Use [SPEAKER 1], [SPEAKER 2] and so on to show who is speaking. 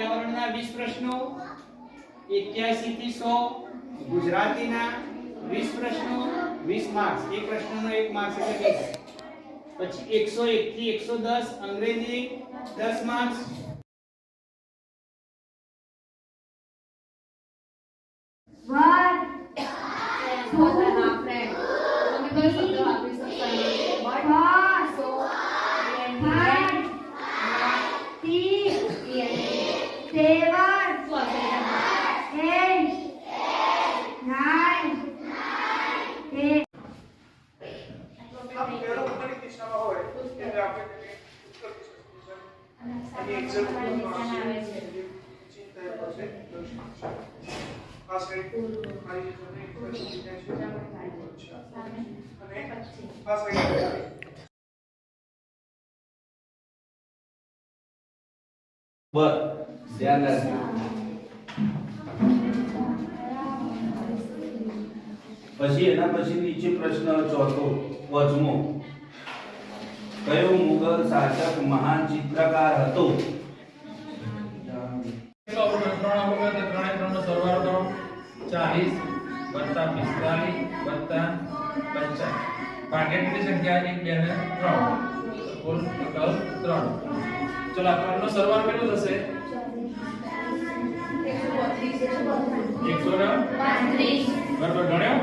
[SPEAKER 1] પર્યાવરણના 20 પ્રશ્નો, 81 થી 100 ગુજરાતીના 20 પ્રશ્નો, 20 માર્ક્સ. એક પ્રશ્નનો 1 માર્ક્સ એટલે 20. પછી 101 થી 110 અંગ્રેજી 10 માર્ક્સ.
[SPEAKER 2] ધ્યાન રાખજો. પછી એના પછી નીચે પ્રશ્ન ચોથો પાંચમો, કયો મુગલ શાસક મહાન ચિત્રકાર હતો?
[SPEAKER 3] સરવાળો 40 વત્તા 45 વત્તા 50. ભાગ્યાની સંખ્યા 1 2 ને 3 કુલ ટોટલ 3. ચલો આ ત્રણનો સરવાળો કેટલો થશે? 132 બરાબર ગણ્યો?